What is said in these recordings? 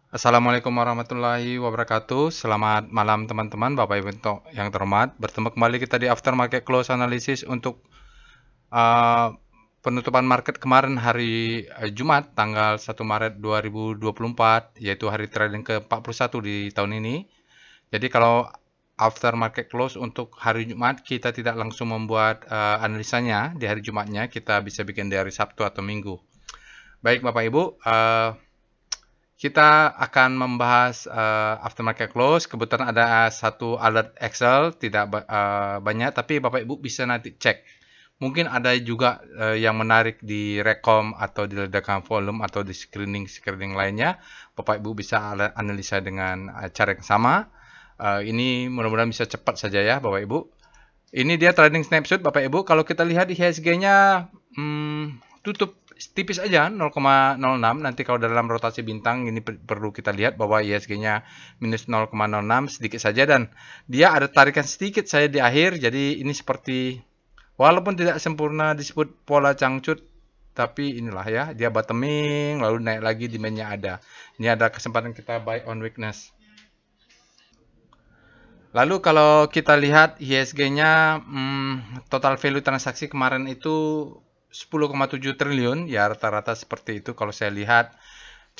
Assalamualaikum warahmatullahi wabarakatuh. Selamat malam teman-teman, Bapak Ibu yang terhormat. Bertemu kembali kita di Aftermarket Close Analysis untuk uh, penutupan market kemarin hari Jumat tanggal 1 Maret 2024, yaitu hari trading ke-41 di tahun ini. Jadi kalau aftermarket close untuk hari Jumat, kita tidak langsung membuat analisanya di hari Jumatnya, kita bisa bikin di hari Sabtu atau Minggu. Baik Bapak Ibu, kita akan membahas aftermarket close. Kebetulan ada satu alert Excel, tidak banyak, tapi Bapak Ibu bisa nanti cek. Mungkin ada juga yang menarik di Rekom atau di ledakan volume atau di screening lainnya. Bapak Ibu bisa analisa dengan cara yang sama. Ini mudah-mudahan bisa cepat saja ya Bapak Ibu. Ini dia trading snapshot Bapak Ibu. Kalau kita lihat IHSG-nya tutup tipis aja 0,06. Nanti kalau dalam rotasi bintang ini perlu kita lihat bahwa IHSG-nya minus 0,06 sedikit saja, dan dia ada tarikan sedikit saya di akhir. Jadi ini seperti walaupun tidak sempurna disebut pola cangcut, tapi inilah ya, dia bottoming lalu naik lagi, demand-nya ada. Ini ada kesempatan kita buy on weakness. Lalu kalau kita lihat IHSG-nya, total value transaksi kemarin itu 10,7 triliun, ya rata-rata seperti itu kalau saya lihat.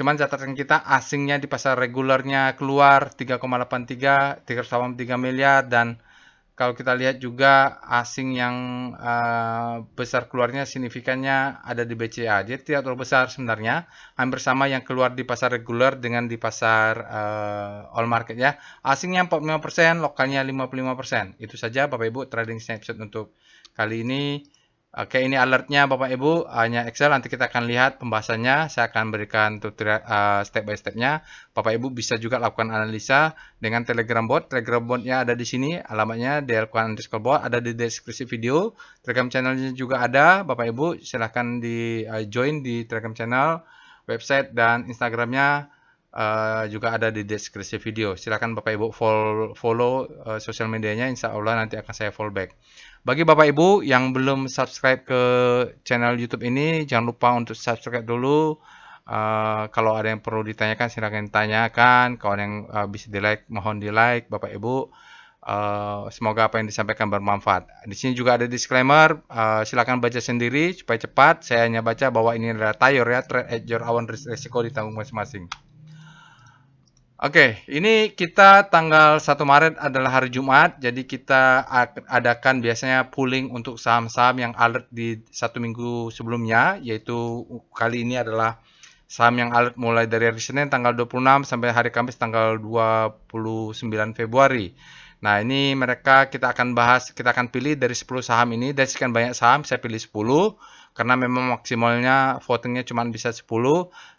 Cuman catatan kita, asingnya di pasar regulernya keluar 3,83, 383 miliar, dan kalau kita lihat juga asing yang besar keluarnya signifikannya ada di BCA. Dia tidak terlalu besar sebenarnya, hampir sama yang keluar di pasar reguler dengan di pasar all market ya. Asingnya 45%, lokalnya 55%. Itu saja Bapak Ibu trading snapshot untuk kali ini. Oke, ini alertnya Bapak Ibu, hanya Excel. Nanti kita akan lihat pembahasannya. Saya akan berikan tutorial step by step-nya. Bapak Ibu bisa juga lakukan analisa dengan Telegram bot. Telegram botnya ada di sini, alamatnya @delquan_bot, ada di deskripsi video. Telegram channelnya juga ada. Bapak Ibu silahkan di join di Telegram channel, website dan Instagramnya juga ada di deskripsi video. Silahkan Bapak Ibu follow sosial medianya. Insya Allah nanti akan saya follow back. Bagi Bapak Ibu yang belum subscribe ke channel YouTube ini, jangan lupa untuk subscribe dulu. Kalau ada yang perlu ditanyakan, silakan tanyakan. Kalau ada yang bisa di like, mohon di like, Bapak Ibu. Semoga apa yang disampaikan bermanfaat. Di sini juga ada disclaimer. Silakan baca sendiri supaya cepat. Saya hanya baca bahwa ini adalah tayor ya, trade at your own risiko ditanggung masing-masing. Oke, ini kita tanggal 1 Maret adalah hari Jumat, jadi kita adakan biasanya pooling untuk saham-saham yang alert di satu minggu sebelumnya, yaitu kali ini adalah saham yang alert mulai dari hari Senin tanggal 26 sampai hari Kamis tanggal 29 Februari. Nah, ini mereka kita akan bahas, kita akan pilih dari 10 saham ini, dari sekian banyak saham saya pilih 10 karena memang maksimalnya votingnya cuma bisa 10.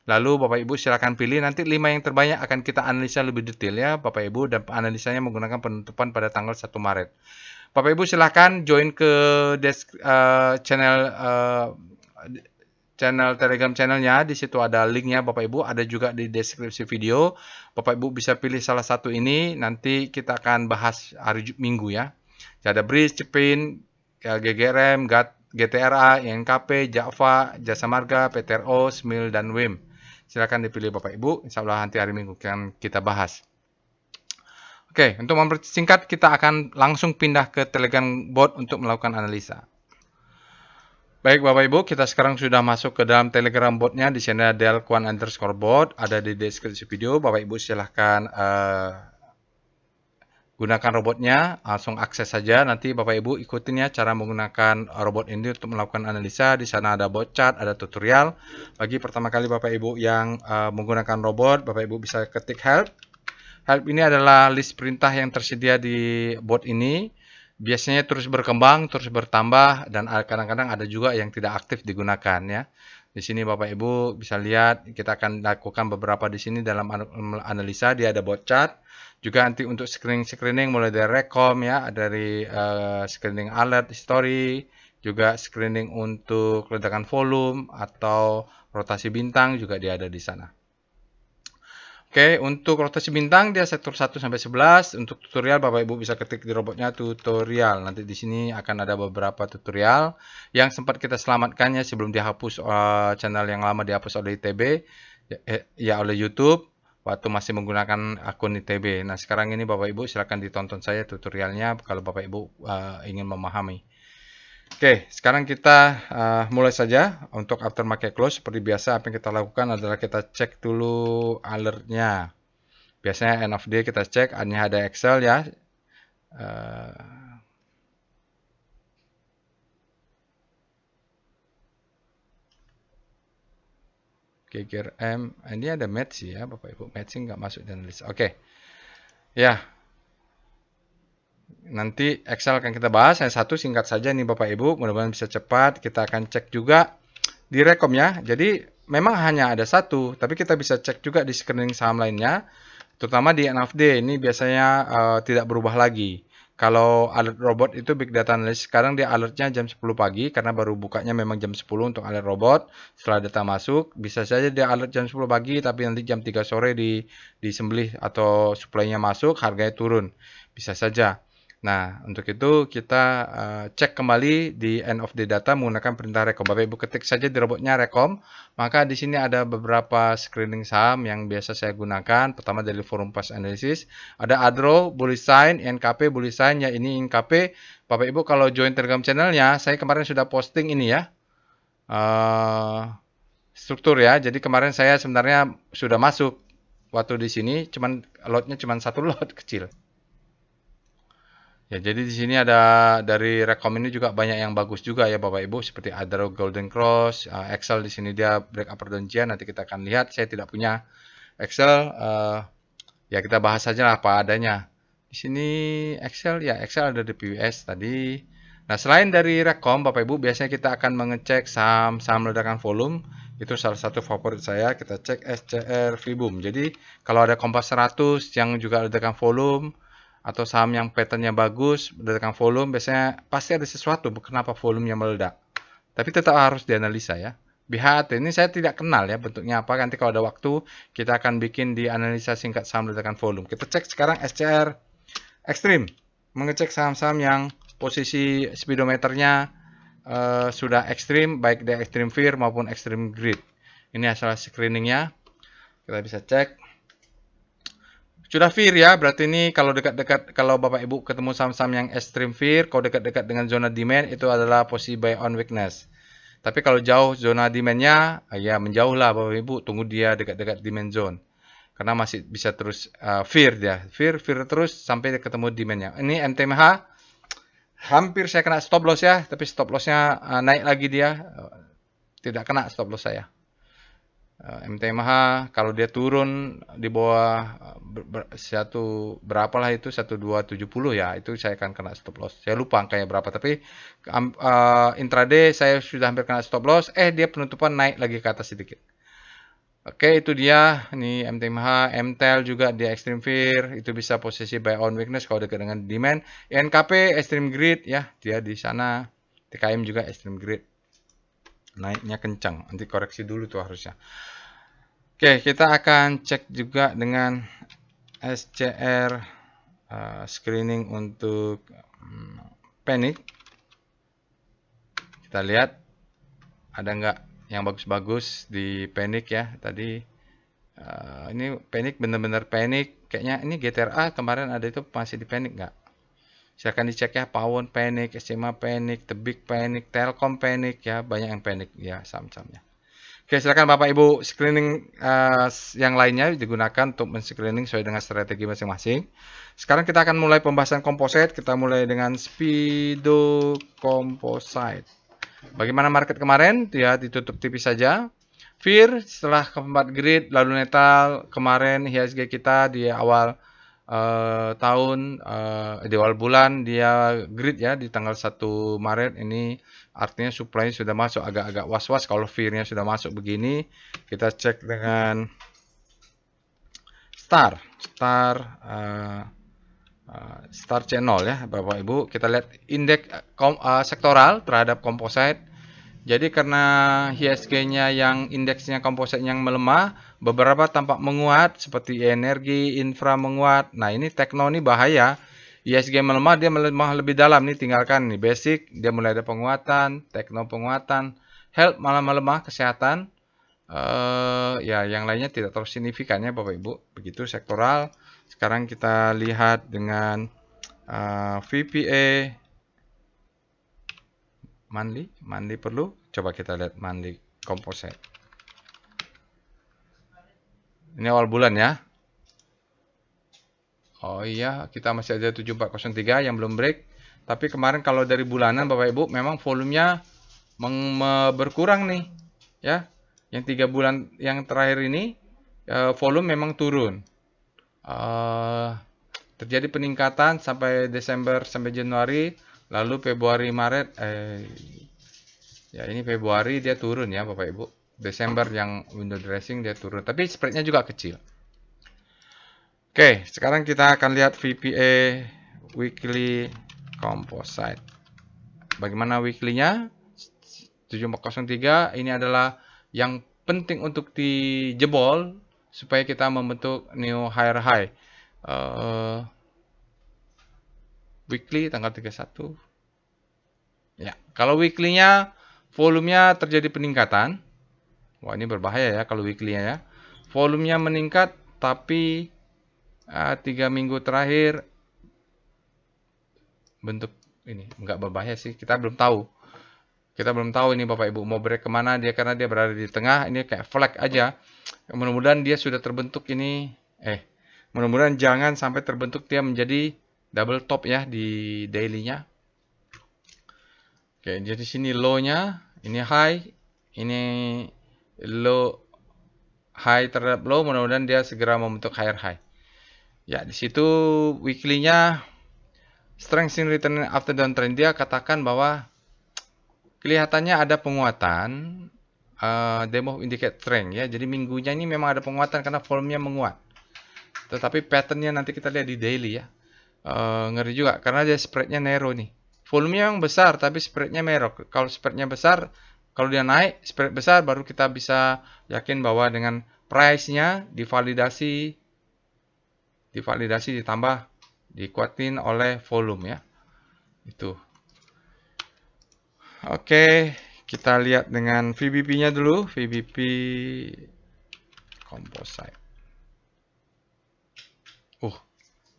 Lalu Bapak Ibu silakan pilih, nanti 5 yang terbanyak akan kita analisa lebih detail ya Bapak Ibu, dan analisanya menggunakan penutupan pada tanggal 1 Maret. Bapak Ibu silakan join ke channel Telegram channelnya. Di situ ada linknya Bapak Ibu, ada juga di deskripsi video. Bapak Ibu bisa pilih salah satu ini, nanti kita akan bahas hari Minggu ya. Ada BRIS, Cepin, GGRM, GTRA, INKP, Java, Jasa Marga, PTRO, SMIL, dan WIM. Silakan dipilih Bapak Ibu, insya Allah nanti hari Minggu akan kita bahas. Oke, untuk mempersingkat kita akan langsung pindah ke Telegram bot untuk melakukan analisa. Baik Bapak Ibu, kita sekarang sudah masuk ke dalam Telegram botnya. Di sini ada delquan_bot, ada di deskripsi video. Bapak Ibu silahkan gunakan robotnya, langsung akses saja. Nanti Bapak Ibu ikutin ya cara menggunakan robot ini untuk melakukan analisa. Di sana ada bot chart, ada tutorial. Bagi pertama kali Bapak Ibu yang menggunakan robot, Bapak Ibu bisa ketik help. Help ini adalah list perintah yang tersedia di bot ini. Biasanya terus berkembang, terus bertambah, dan kadang-kadang ada juga yang tidak aktif digunakan ya. Di sini Bapak Ibu bisa lihat, kita akan lakukan beberapa di sini dalam analisa. Dia ada bot chart, juga nanti untuk screening mulai dari Rekom ya, dari screening alert history, juga screening untuk ledakan volume atau rotasi bintang juga dia ada di sana. Oke, untuk rotasi bintang dia sektor 1 sampai 11. Untuk tutorial Bapak Ibu bisa ketik di robotnya tutorial. Nanti di sini akan ada beberapa tutorial yang sempat kita selamatkannya sebelum dihapus channel yang lama dihapus oleh ITB ya oleh YouTube. waktu masih menggunakan akun ITB. Nah, sekarang ini Bapak Ibu silakan ditonton saya tutorialnya kalau Bapak Ibu ingin memahami. Oke, sekarang kita mulai saja. Untuk aftermarket close, seperti biasa apa yang kita lakukan adalah kita cek dulu alertnya. Biasanya end of day kita cek, ini ada Excel ya. Gear M, ini ada match ya Bapak Ibu. Matching nggak masuk di analisa. Oke, ya. Nanti Excel akan kita bahas. Yang satu singkat saja nih Bapak Ibu. Mudah-mudahan bisa cepat. Kita akan cek juga di rekom ya. Jadi memang hanya ada satu, tapi kita bisa cek juga di screening saham lainnya. Terutama di end of day ini biasanya tidak berubah lagi. Kalau alert robot itu big data analysis, sekarang dia alertnya jam 10 pagi karena baru bukanya memang jam 10 untuk alert robot. Setelah data masuk, bisa saja dia alert jam 10 pagi tapi nanti jam 3 sore disembelih atau supply-nya masuk, harganya turun. Bisa saja. Nah, untuk itu kita cek kembali di end of the data menggunakan perintah rekom. Bapak Ibu ketik saja di robotnya rekom, maka di sini ada beberapa screening saham yang biasa saya gunakan. Pertama dari forum past analysis, ada Adro, bullish sign, NKP, bullish sign, ya ini NKP. Bapak Ibu kalau join Telegram channelnya, saya kemarin sudah posting ini ya, struktur ya. Jadi kemarin saya sebenarnya sudah masuk waktu di sini, cuman lotnya cuma satu lot kecil. Ya, jadi di sini ada dari rekom ini juga banyak yang bagus juga ya Bapak Ibu, seperti Adro Golden Cross, Excel di sini dia breakout perjanjian, nanti kita akan lihat. Saya tidak punya Excel, ya kita bahas saja lah apa adanya. Di sini Excel, ya Excel ada di PWS tadi. Nah, selain dari rekom Bapak Ibu, biasanya kita akan mengecek saham-saham ledakan volume. Itu salah satu favorit saya, kita cek SCR Vibum. Jadi kalau ada Kompas 100 yang juga ledakan volume, atau saham yang patternnya bagus berdasarkan volume, biasanya pasti ada sesuatu kenapa volumenya meledak. Tapi tetap harus dianalisa ya. BHT ini saya tidak kenal ya bentuknya apa. Nanti kalau ada waktu kita akan bikin di analisa singkat saham ledakan volume. Kita cek sekarang SCR Extreme, mengecek saham-saham yang posisi speedometernya sudah ekstrim, baik dari Extreme Fear maupun Extreme Greed. Ini asal screeningnya. Kita bisa cek. Sudah fear ya, berarti ini kalau dekat-dekat, kalau Bapak Ibu ketemu saham-saham yang extreme fear, kalau dekat-dekat dengan zona demand, itu adalah posisi buy on weakness. Tapi kalau jauh zona demand-nya, ya menjauh lah Bapak Ibu, tunggu dia dekat-dekat demand zone. Karena masih bisa terus fear dia, fear terus sampai ketemu demand-nya. Ini MTMH, hampir saya kena stop loss ya, tapi stop loss-nya naik lagi dia, tidak kena stop loss saya. MTMH kalau dia turun di bawah berapalah itu 1270 ya, itu saya akan kena stop loss. Saya lupa angkanya berapa, tapi intraday saya sudah hampir kena stop loss, dia penutupan naik lagi ke atas sedikit. Oke, itu dia. Ini MTMH, MTEL juga dia extreme fear, itu bisa posisi buy on weakness kalau dekat dengan demand. NKP extreme greed ya, dia di sana. TKM juga extreme greed. Naiknya kencang, nanti koreksi dulu tuh harusnya. Oke, kita akan cek juga dengan SCR screening untuk panic. Kita lihat ada nggak yang bagus-bagus di panic ya tadi. Ini panic, bener-bener panic. Kayaknya ini GTRA kemarin ada itu masih di panic nggak? Silakan dicek ya, Pawon panic, SMA panic, The Big panic, Telkom panic ya, banyak yang panic ya saham-sahamnya. Oke, silakan Bapak Ibu screening yang lainnya digunakan untuk men-screening sesuai dengan strategi masing-masing. Sekarang kita akan mulai pembahasan composite. Kita mulai dengan Speedo Composite. Bagaimana market kemarin? Dia ditutup tipis saja. Fear setelah keempat grid, lalu netal. Kemarin IHSG kita di awal tahun, di awal bulan dia grid ya di tanggal 1 Maret ini, artinya supply sudah masuk, agak-agak was-was kalau fear-nya sudah masuk begini. Kita cek dengan Star channel ya Bapak Ibu. Kita lihat indeks sektoral terhadap composite. Jadi karena IHSG-nya yang indeksnya komposit yang melemah, beberapa tampak menguat seperti energi, infra menguat. Nah, ini tekno ini bahaya. IHSG melemah, dia melemah lebih dalam nih, tinggalkan nih basic, dia mulai ada penguatan, tekno penguatan, health malah melemah, kesehatan. Ya yang lainnya tidak terlalu signifikan ya Bapak Ibu. Begitu sektoral. Sekarang kita lihat dengan VPA monthly perlu. Coba kita lihat monthly composite. Ini awal bulan ya. Oh iya, kita masih ada 7403 yang belum break. Tapi kemarin kalau dari bulanan Bapak Ibu memang volumenya berkurang nih, ya. Yang 3 bulan yang terakhir ini volume memang turun. Terjadi peningkatan sampai Desember sampai Januari, lalu Februari Maret ya ini Februari dia turun ya Bapak Ibu. Desember yang window dressing dia turun, tapi spreadnya juga kecil. Oke, sekarang kita akan lihat VPA weekly composite. Bagaimana weekly-nya? 7403 ini adalah yang penting untuk dijebol supaya kita membentuk new higher high. Weekly tanggal 31. Ya, kalau weekly-nya volumenya terjadi peningkatan. Wah, ini berbahaya ya kalau weekly-nya ya. Volumenya meningkat tapi 3 minggu terakhir bentuk ini enggak berbahaya sih. Kita belum tahu. Kita belum tahu ini Bapak Ibu mau break kemana dia karena dia berada di tengah. Ini kayak flag aja. Mudah-mudahan dia sudah terbentuk ini. Mudah-mudahan jangan sampai terbentuk dia menjadi double top ya di daily-nya. Oke, jadi sini low-nya, ini high, ini low, high terhadap low. Mudah-mudahan dia segera membentuk higher high. Ya, di situ weekly-nya strength in return after downtrend dia katakan bahwa kelihatannya ada penguatan demo indicate strength ya. Jadi minggunya ini memang ada penguatan karena volumenya menguat. Tetapi patternnya nanti kita lihat di daily ya. Ngeri juga karena dia spreadnya narrow nih. Volumenya memang besar tapi spreadnya narrow. Kalau spreadnya besar, kalau dia naik spread besar baru kita bisa yakin bahwa dengan price-nya divalidasi ditambah dikuatin oleh volume ya. Itu. Oke, kita lihat dengan VBP-nya dulu, VBP composite.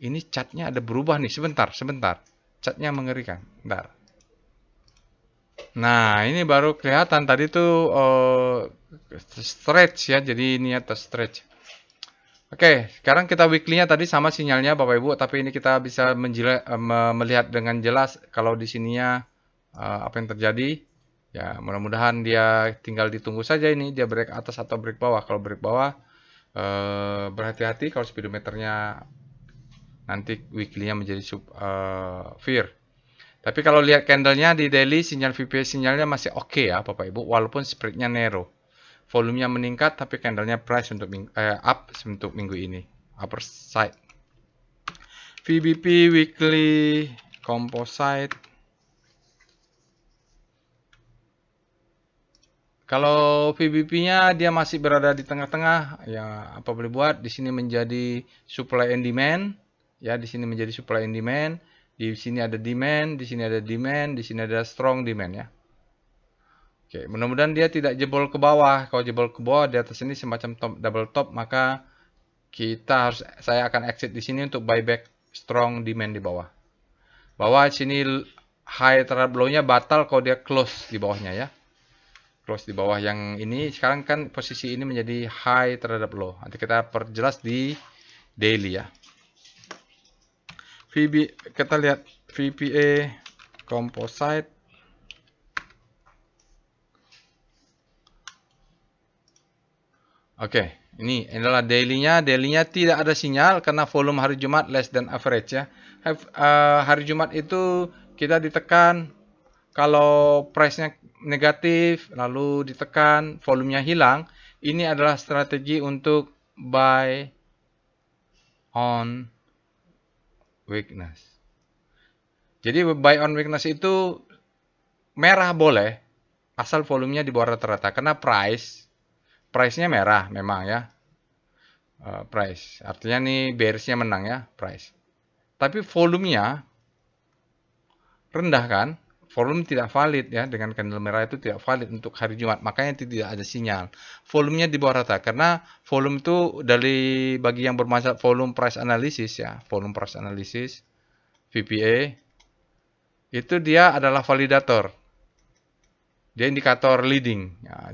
Ini catnya ada berubah nih, sebentar. Catnya mengerikan, bentar. Nah, ini baru kelihatan tadi tuh stretch ya, jadi ini atas stretch. Oke, sekarang kita weekly-nya tadi sama sinyalnya Bapak Ibu, tapi ini kita bisa melihat dengan jelas kalau di sininya apa yang terjadi. Ya, mudah-mudahan dia tinggal ditunggu saja ini dia break atas atau break bawah. Kalau break bawah berhati-hati kalau speedometernya nanti weekly-nya menjadi fear. Tapi kalau lihat candle-nya di daily sinyal VPA sinyalnya masih oke ya Bapak Ibu walaupun spread-nya narrow. Volumenya meningkat tapi candlenya price untuk up untuk minggu ini. Upper side. VBP weekly composite. Kalau VBP-nya dia masih berada di tengah-tengah, ya apa boleh buat di sini menjadi supply and demand, ya di sini menjadi supply and demand, di sini ada demand, di sini ada demand, di sini ada strong demand ya. Oke, mudah-mudahan dia tidak jebol ke bawah. Kalau jebol ke bawah di atas ini semacam double top, maka saya akan exit di sini untuk buyback strong demand di bawah. Bawah sini high terhadap low-nya batal kalau dia close di bawahnya ya. Close di bawah yang ini. Sekarang kan posisi ini menjadi high terhadap low. Nanti kita perjelas di daily ya. Kita lihat VPA composite. Oke, ini adalah daily-nya. Daily-nya tidak ada sinyal karena volume hari Jumat less than average ya. Hari Jumat itu kita ditekan kalau price-nya negatif lalu ditekan volumenya hilang. Ini adalah strategi untuk buy on weakness. Jadi buy on weakness itu merah boleh asal volumenya di bawah rata-rata karena price-nya merah memang ya. Price. Artinya nih bearish-nya menang ya, price. Tapi volumenya rendah kan? volume tidak valid ya, dengan candle merah itu tidak valid untuk hari Jumat, makanya tidak ada sinyal. Volumenya di bawah rata karena volume itu bagi yang bermasalah volume price analysis ya, volume price analysis VPA itu dia adalah validator. Dia indikator leading. Ya,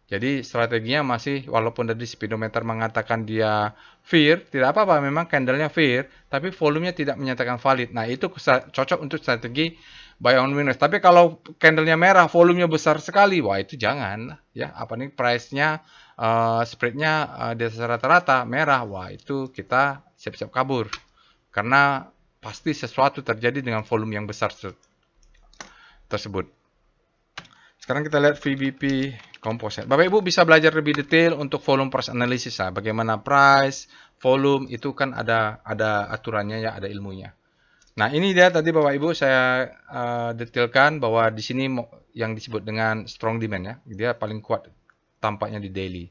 jadi strateginya masih walaupun dari speedometer mengatakan dia fair, tidak apa-apa memang candlenya fair, tapi volumenya tidak menyatakan valid. Nah, itu cocok untuk strategi buy on winners. Tapi kalau candlenya merah, volumenya besar sekali, wah itu jangan ya. Apa nih price-nya spread-nya di atas rata-rata merah, wah itu kita siap-siap kabur. Karena pasti sesuatu terjadi dengan volume yang besar tersebut. Sekarang kita lihat VBP Composite. Bapak Ibu bisa belajar lebih detail untuk volume price analysis lah. Bagaimana price, volume itu kan ada aturannya ya, ada ilmunya. Nah, ini dia tadi Bapak Ibu saya detailkan bahwa di sini yang disebut dengan strong demand ya. Dia paling kuat tampaknya di daily.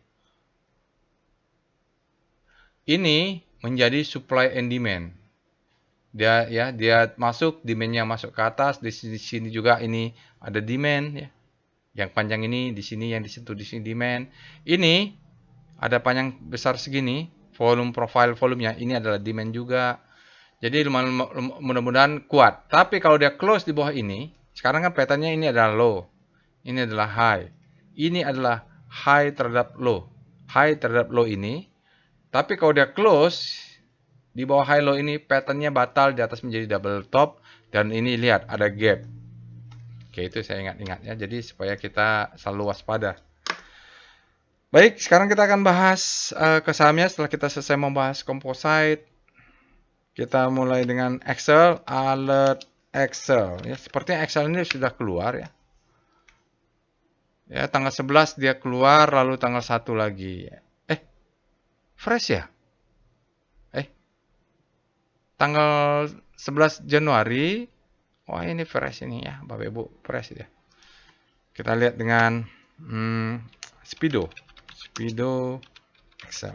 Ini menjadi supply and demand. Dia masuk, demand-nya masuk ke atas, di sini juga ini ada demand ya. Yang panjang ini di sini, yang disentuh di sini demand. Ini ada panjang besar segini, volume profile volumenya ini adalah demand juga. Jadi mudah-mudahan kuat. Tapi kalau dia close di bawah ini, sekarang kan petanya ini adalah low, ini adalah high. Ini adalah high terhadap low. High terhadap low ini. Tapi kalau dia close di bawah high low ini, patternnya batal, di atas menjadi double top, dan ini lihat ada gap. Oke, itu saya ingat-ingat ya. Jadi supaya kita selalu waspada. Baik, sekarang kita akan bahas ke sahamnya setelah kita selesai membahas composite. Kita mulai dengan Excel, alert Excel. Ya, sepertinya Excel ini sudah keluar ya. Ya, tanggal 11 dia keluar, lalu tanggal 1 lagi. Fresh ya? Tanggal 11 Januari. Wah, ini fresh ini ya, Bapak Ibu, fresh ya. Kita lihat dengan Speedo Excel.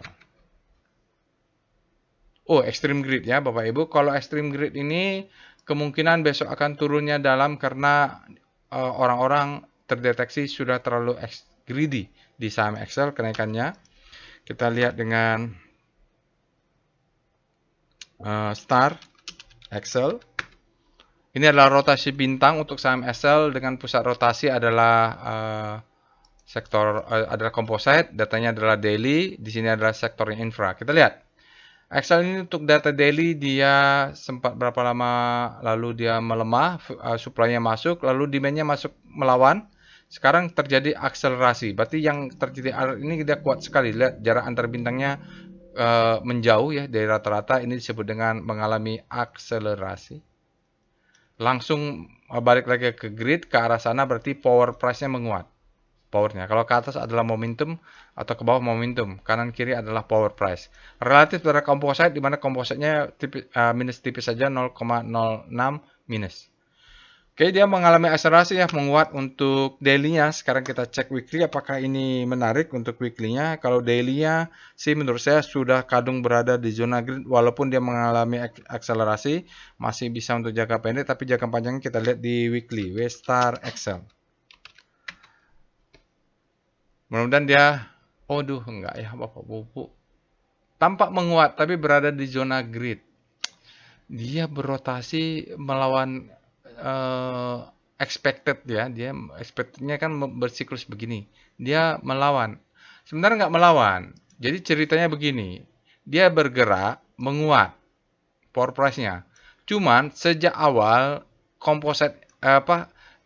Oh, Extreme Grid ya, Bapak Ibu. Kalau Extreme Grid ini kemungkinan besok akan turunnya dalam karena orang-orang terdeteksi sudah terlalu greedy di saham Excel kenaikannya. Kita lihat dengan Star Excel. Ini adalah rotasi bintang untuk saham Excel dengan pusat rotasi adalah adalah composite, datanya adalah daily, di sini adalah sektornya infra. Kita lihat. Excel ini untuk data daily dia sempat berapa lama lalu dia melemah, supply-nya masuk, lalu demand-nya masuk melawan. Sekarang terjadi akselerasi. Berarti yang terjadi ini dia kuat sekali. Lihat jarak antar bintangnya menjauh ya dari rata-rata, ini disebut dengan mengalami akselerasi. Langsung balik lagi ke grid ke arah sana berarti power price-nya menguat. Powernya. Kalau ke atas adalah momentum atau ke bawah momentum. Kanan kiri adalah power price. Relatif pada composite di mana composite-nya minus tipis saja 0,06 minus. Oke, dia mengalami akselerasi ya, menguat untuk daily-nya. Sekarang kita cek weekly apakah ini menarik untuk weekly-nya. Kalau daily-nya sih menurut saya sudah kadung berada di zona grid walaupun dia mengalami akselerasi, masih bisa untuk jangka pendek tapi jangka panjangnya kita lihat di weekly, W-Star Excel. Mudah-mudahan dia enggak ya Bapak Ibu. Tampak menguat tapi berada di zona grid. Dia berotasi melawan expected ya, dia expectednya kan bersiklus begini, dia melawan, sebenarnya nggak melawan. Jadi ceritanya begini, dia bergerak menguat power price-nya, cuman sejak awal composite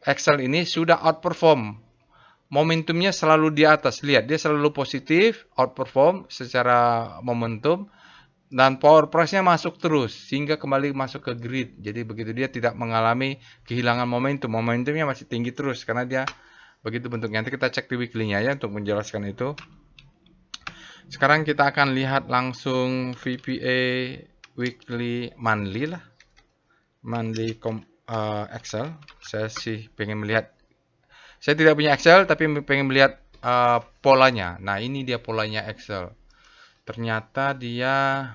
Excel ini sudah outperform, momentumnya selalu di atas. Lihat dia selalu positif, outperform secara momentum. Dan power price-nya masuk terus sehingga kembali masuk ke grid. Jadi begitu dia tidak mengalami kehilangan momentum. Momentumnya masih tinggi terus karena dia begitu bentuknya. Nanti kita cek di weekly-nya ya untuk menjelaskan itu. Sekarang kita akan lihat langsung VPA weekly monthly lah. Monthly Excel. Saya sih pengen melihat. Saya tidak punya Excel tapi pengen melihat polanya. Nah, ini dia polanya Excel. Ternyata dia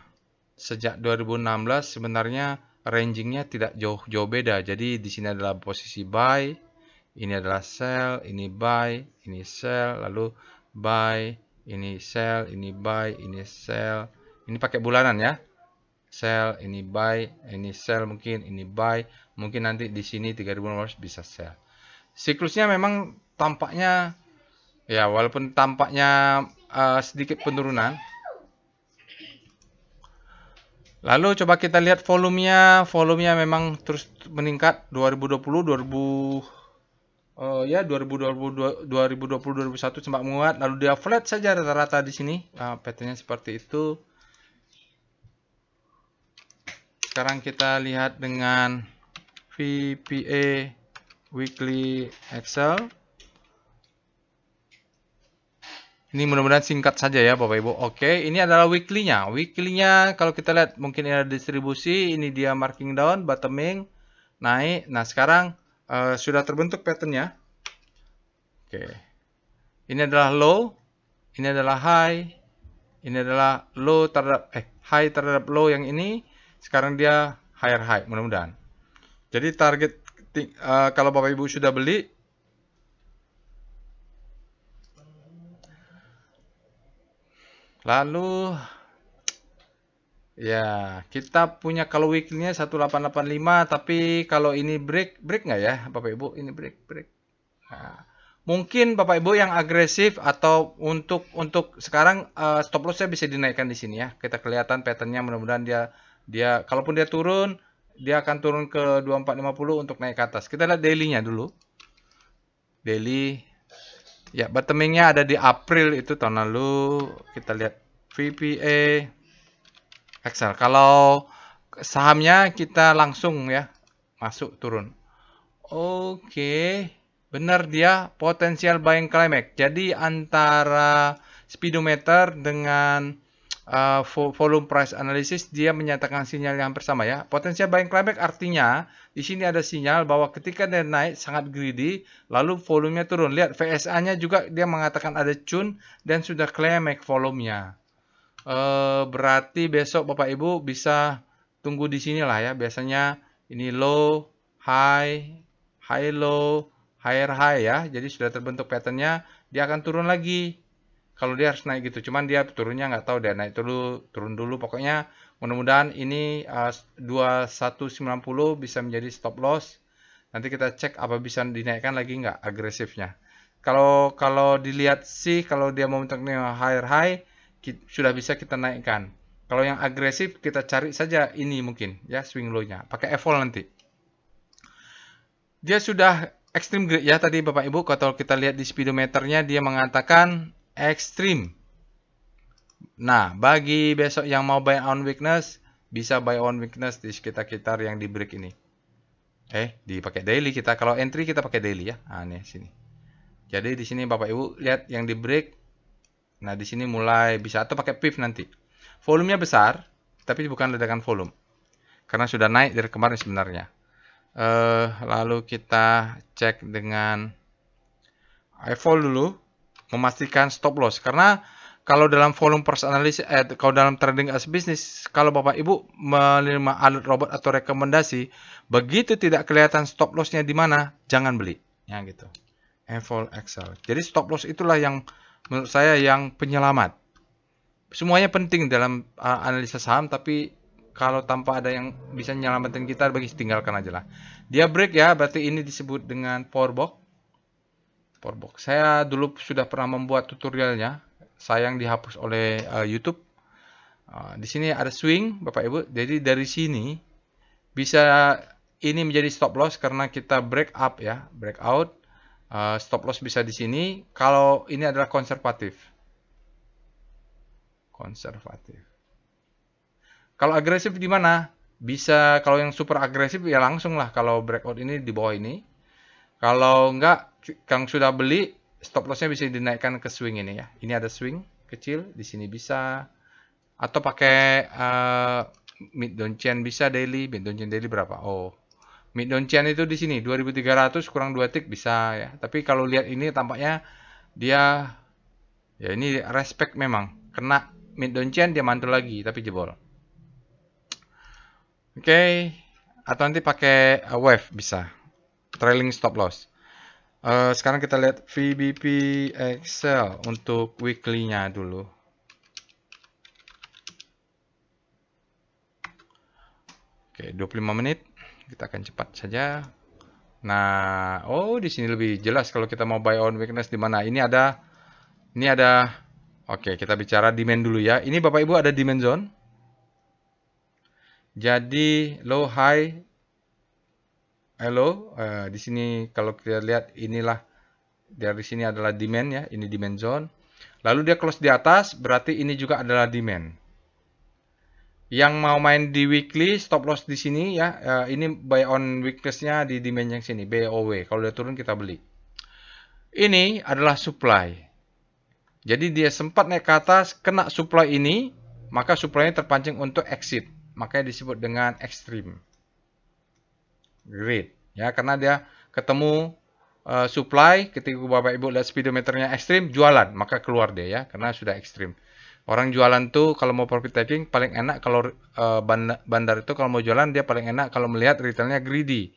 sejak 2016 sebenarnya rangingnya tidak jauh beda. Jadi di sini adalah posisi buy, ini adalah sell, ini buy, ini sell, lalu buy, ini sell, ini buy, ini sell. Ini pakai bulanan ya. Sell, ini buy, ini sell mungkin, ini buy, mungkin nanti di sini 3.500 bisa sell. Siklusnya memang tampaknya ya walaupun tampaknya sedikit penurunan. Lalu coba kita lihat volumenya. Volumenya memang terus meningkat 2020, 2020, 2021 sempat menguat, lalu dia flat saja rata-rata di sini. Patternnya seperti itu. Sekarang kita lihat dengan VPA Weekly Excel. Ini mudah-mudahan singkat saja ya Bapak Ibu. Oke, ini adalah weekly-nya. Weekly-nya kalau kita lihat mungkin ini ada distribusi, ini dia marking down, bottoming, naik. Nah, sekarang sudah terbentuk pattern-nya. Oke. Ini adalah low, ini adalah high, ini adalah low terhadap high terhadap low yang ini. Sekarang dia higher high, mudah-mudahan. Jadi target kalau Bapak Ibu sudah beli, lalu ya kita punya kalau weekly-nya 1885, tapi kalau ini break nggak ya Bapak Ibu? Ini break. Nah, mungkin Bapak Ibu yang agresif atau untuk sekarang stop loss-nya bisa dinaikkan di sini ya. Kita kelihatan pattern-nya, mudah-mudahan dia kalaupun dia turun, dia akan turun ke 2450 untuk naik ke atas. Kita lihat daily-nya dulu. Daily ya, bottoming-nya ada di April itu tahun lalu. Kita lihat VPA Excel. Kalau sahamnya kita langsung ya masuk turun. Oke, benar dia potensial buying climax. Jadi antara speedometer dengan volume price analysis dia menyatakan sinyal yang hampir sama ya. Potensial buying climax artinya di sini ada sinyal bahwa ketika dia naik sangat greedy, lalu volumenya turun. Lihat VSA-nya juga dia mengatakan ada tune dan sudah climax volumenya. Berarti besok Bapak Ibu bisa tunggu di sini lah ya. Biasanya ini low, high, high low, higher high ya. Jadi sudah terbentuk patternnya, dia akan turun lagi. Kalau dia harus naik gitu, cuman dia turunnya nggak tahu, dia naik dulu, turun dulu. Pokoknya mudah-mudahan ini 2190 bisa menjadi stop loss. Nanti kita cek apa bisa dinaikkan lagi nggak agresifnya. Kalau dilihat sih, kalau dia mau momentumnya higher high, sudah bisa kita naikkan. Kalau yang agresif kita cari saja ini mungkin ya swing low-nya. Pakai evol nanti. Dia sudah extreme grade ya tadi Bapak Ibu. Kalau kita lihat di speedometernya dia mengatakan extreme. Nah, bagi besok yang mau buy on weakness, bisa buy on weakness di sekitar yang di break ini. Dipakai daily kita. Kalau entry kita pakai daily ya. Nah, ini sini. Jadi di sini Bapak Ibu lihat yang di break. Nah, di sini mulai bisa atau pakai PIF nanti. Volumenya besar, tapi bukan ledakan volume. Karena sudah naik dari kemarin sebenarnya. Lalu kita cek dengan evol dulu, memastikan stop loss. Karena kalau dalam volume price analysis, kalau dalam trading as business, kalau Bapak Ibu menerima alert robot atau rekomendasi, begitu tidak kelihatan stop loss-nya di mana, jangan beli. Ya gitu. Evol Excel. Jadi stop loss itulah yang menurut saya yang penyelamat. Semuanya penting dalam analisa saham, tapi kalau tanpa ada yang bisa menyelamatkan kita, bagi tinggalkan aja lah. Dia break ya, berarti ini disebut dengan power box. Power box. Saya dulu sudah pernah membuat tutorialnya, sayang dihapus oleh YouTube. Di sini ada swing, Bapak Ibu. Jadi dari sini bisa ini menjadi stop loss karena kita break up ya, break out. Stop loss bisa di sini. Kalau ini adalah konservatif. Kalau agresif di mana? Bisa kalau yang super agresif ya langsung lah. Kalau breakout ini di bawah ini. Kalau enggak, yang sudah beli stop lossnya bisa dinaikkan ke swing ini ya. Ini ada swing kecil di sini bisa. Atau pakai mid downtrend bisa daily. Mid downtrend daily berapa? Mid downtrend itu di sini 2300 kurang 2 tick bisa ya. Tapi kalau lihat ini tampaknya dia ya ini respect memang. Kena mid downtrend dia mantul lagi tapi jebol. Oke, atau nanti pakai wave bisa. Trailing stop loss. Sekarang kita lihat VBP Excel untuk weekly-nya dulu. Oke, 25 menit. Kita akan cepat saja. Nah, di sini lebih jelas kalau kita mau buy on weakness di mana. Ini ada. Oke, kita bicara demand dulu ya. Ini Bapak Ibu ada demand zone. Jadi low high hello, di sini kalau kita lihat inilah dari sini adalah demand ya, ini demand zone. Lalu dia close di atas, berarti ini juga adalah demand. Yang mau main di weekly, stop loss di sini ya, ini buy on weakness-nya di demand yang sini, BOW. Kalau dia turun kita beli. Ini adalah supply. Jadi dia sempat naik ke atas, kena supply ini, maka supply-nya terpancing untuk exit. Makanya disebut dengan extreme. Great. Ya, karena dia ketemu supply, ketika Bapak Ibu lihat speedometernya ekstrim, jualan, maka keluar dia ya, karena sudah ekstrim. Orang jualan tuh kalau mau profit taking paling enak kalau bandar itu kalau mau jualan dia paling enak kalau melihat retailnya greedy.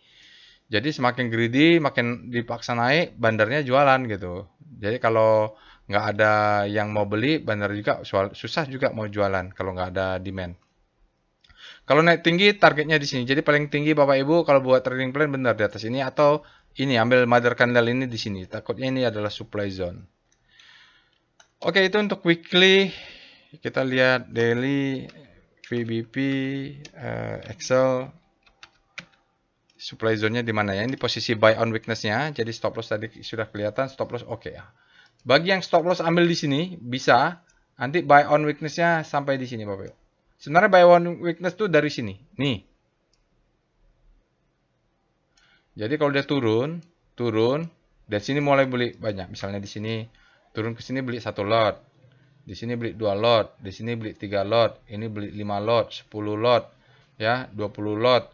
Jadi semakin greedy, makin dipaksa naik, bandarnya jualan gitu. Jadi kalau nggak ada yang mau beli, bandar juga susah juga mau jualan kalau nggak ada demand. Kalau naik tinggi targetnya di sini. Jadi paling tinggi Bapak Ibu kalau buat trading plan benar di atas ini atau ini ambil mother candle ini di sini. Takutnya ini adalah supply zone. Oke, itu untuk weekly. Kita lihat daily VBP Excel supply zone-nya di mana ya? Ini posisi buy on weakness-nya. Jadi stop loss tadi sudah kelihatan, stop loss oke ya. Bagi yang stop loss ambil di sini bisa nanti buy on weakness-nya sampai di sini Bapak Ibu. Sebenarnya buy on weakness tuh dari sini. Nih. Jadi kalau dia turun, dari sini mulai beli banyak. Misalnya di sini turun ke sini beli 1 lot. Di sini beli 2 lot, di sini beli 3 lot, ini beli 5 lot, 10 lot, ya, 20 lot,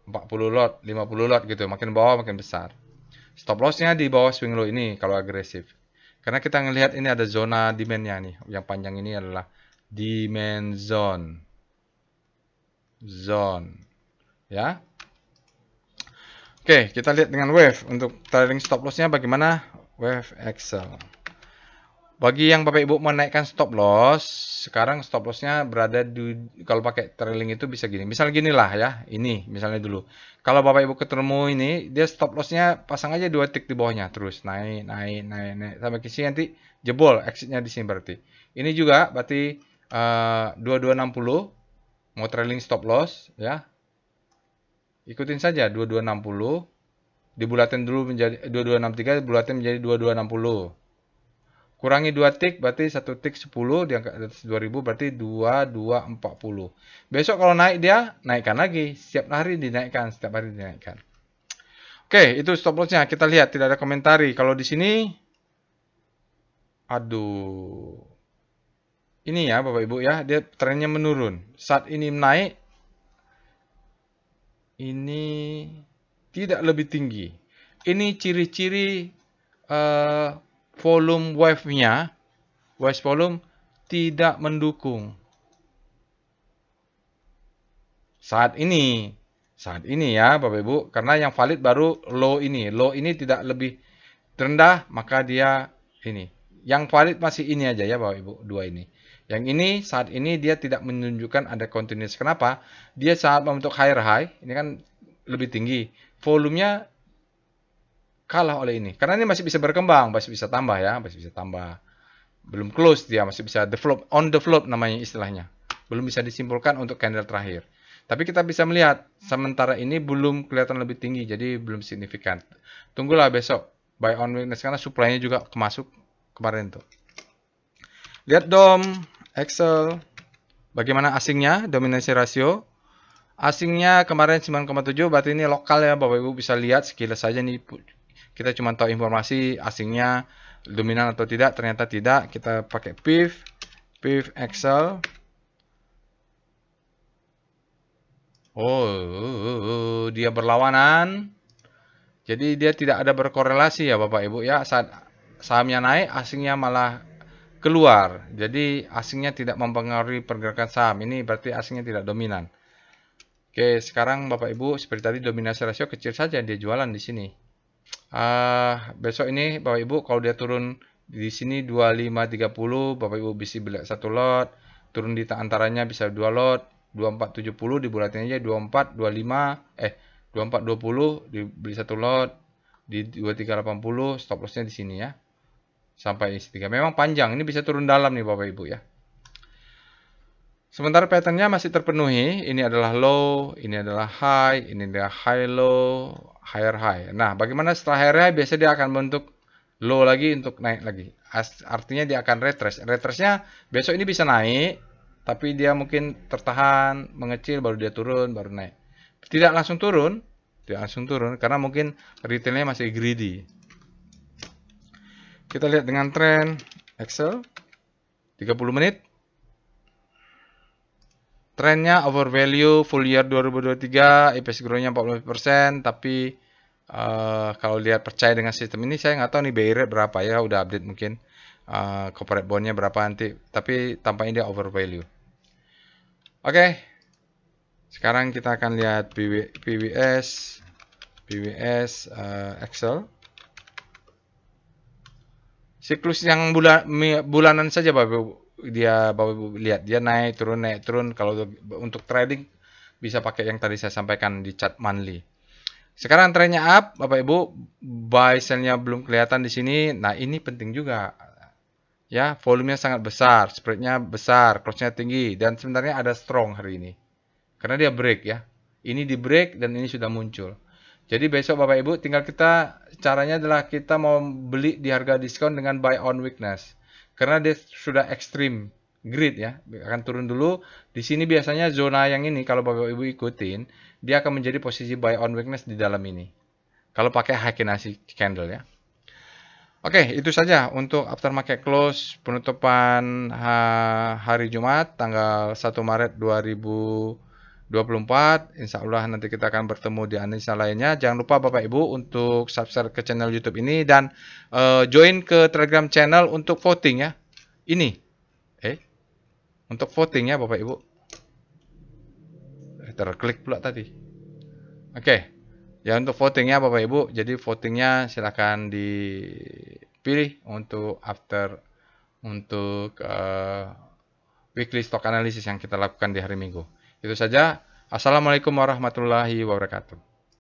40 lot, 50 lot gitu. Makin bawah makin besar. Stop loss-nya di bawah swing low ini kalau agresif. Karena kita ngelihat ini ada zona demand-nya nih. Yang panjang ini adalah demand zone. Ya. Oke, kita lihat dengan wave. Untuk trailing stop loss-nya bagaimana? Wave Excel. Bagi yang Bapak Ibu menaikkan stop loss, sekarang stop loss-nya berada di, kalau pakai trailing itu bisa gini. Misal gini lah ya, ini misalnya dulu. Kalau Bapak Ibu ketemu ini, dia stop loss-nya pasang aja 2 tick di bawahnya. Terus naik. Sampai ke sini nanti jebol, exit-nya di sini berarti. Ini juga berarti 2260, mau trailing stop loss ya. Ikutin saja 2260, dibulatin dulu menjadi 2263, bulatin menjadi 2260. Kurangi 2 tick berarti 1 tick 10 diangkat atas 2000 berarti 2240. Besok kalau naik dia naikkan lagi, setiap hari dinaikkan, setiap hari dinaikkan. Oke, itu stop loss-nya. Kita lihat tidak ada komentari. Kalau di sini aduh. Ini ya Bapak Ibu ya, dia trennya menurun. Saat ini naik ini tidak lebih tinggi. Ini ciri-ciri volume wave-nya, wave volume tidak mendukung. Saat ini ya Bapak Ibu, karena yang valid baru low ini. Low ini tidak lebih rendah, maka dia ini. Yang valid masih ini aja ya Bapak Ibu, dua ini. Yang ini saat ini dia tidak menunjukkan ada continuous. Kenapa? Dia saat membentuk higher high, ini kan lebih tinggi. Volumenya kalah oleh ini. Karena ini masih bisa berkembang, masih bisa tambah ya, masih bisa tambah. Belum close dia, masih bisa develop, on develop namanya istilahnya. Belum bisa disimpulkan untuk candle terakhir. Tapi kita bisa melihat, sementara ini belum kelihatan lebih tinggi, jadi belum signifikan. Tunggulah besok, buy on weakness, karena supply-nya juga kemasuk kemarin tuh. Lihat DOM, Excel, bagaimana asingnya, dominasi rasio. Asingnya kemarin 9,7, berarti ini lokal ya, Bapak Ibu bisa lihat sekilas saja nih. Kita cuma tahu informasi asingnya dominan atau tidak, ternyata tidak. Kita pakai PIV Excel. Oh, dia berlawanan. Jadi dia tidak ada berkorelasi ya Bapak Ibu ya. Saat sahamnya naik, asingnya malah keluar. Jadi asingnya tidak mempengaruhi pergerakan saham. Ini berarti asingnya tidak dominan. Oke, sekarang Bapak Ibu seperti tadi dominasi rasio kecil saja dia jualan di sini. Besok ini Bapak Ibu kalau dia turun di sini 25.30, Bapak Ibu bisa beli satu lot, turun di antaranya bisa dua lot, 24.70 dibulatin aja 24.25, 24.20 dibeli satu lot, di 23.80 stop lossnya di sini ya. Sampai tiga. Memang panjang, ini bisa turun dalam nih Bapak Ibu ya. Sementara patternnya masih terpenuhi, ini adalah low, ini adalah high, ini adalah high low, higher high. Nah, bagaimana setelah higher high? Biasanya dia akan bentuk low lagi untuk naik lagi. Artinya dia akan retrace. Retrace-nya besok ini bisa naik, tapi dia mungkin tertahan, mengecil, baru dia turun, baru naik. Tidak langsung turun, karena mungkin retailnya masih greedy. Kita lihat dengan tren Excel 30 menit. Trennya overvalue full year 2023, EPS growth-nya 40%, tapi kalau lihat percaya dengan sistem ini, saya nggak tahu nih BI rate berapa ya, udah update mungkin. Corporate bond-nya berapa nanti, tapi tampaknya dia overvalue. Oke, sekarang kita akan lihat PWS Excel. Siklus yang bulanan saja Bapak Ibu. Bapak Ibu lihat dia naik turun. Kalau untuk trading bisa pakai yang tadi saya sampaikan di chart monthly. Sekarang trennya up, Bapak Ibu, buy sell-nya belum kelihatan di sini. Nah, ini penting juga. Ya, volumenya sangat besar, spread-nya besar, cross-nya tinggi dan sebenarnya ada strong hari ini. Karena dia break ya. Ini di break dan ini sudah muncul. Jadi besok Bapak Ibu tinggal caranya adalah kita mau beli di harga diskon dengan buy on weakness. Karena dia sudah ekstrim greed ya, akan turun dulu. Di sini biasanya zona yang ini kalau Bapak Ibu ikutin, dia akan menjadi posisi buy on weakness di dalam ini. Kalau pakai Heikinasi candle ya. Oke, itu saja untuk aftermarket close penutupan hari Jumat tanggal 1 Maret 2024. Insya Allah nanti kita akan bertemu di analisa lainnya. Jangan lupa Bapak Ibu untuk subscribe ke channel YouTube ini dan join ke Telegram channel untuk voting ya. Ini, untuk voting ya Bapak Ibu. Terklik pula tadi. Oke. Ya untuk votingnya Bapak Ibu, jadi votingnya silahkan dipilih untuk weekly stock analysis yang kita lakukan di hari Minggu. Itu saja. Assalamualaikum warahmatullahi wabarakatuh.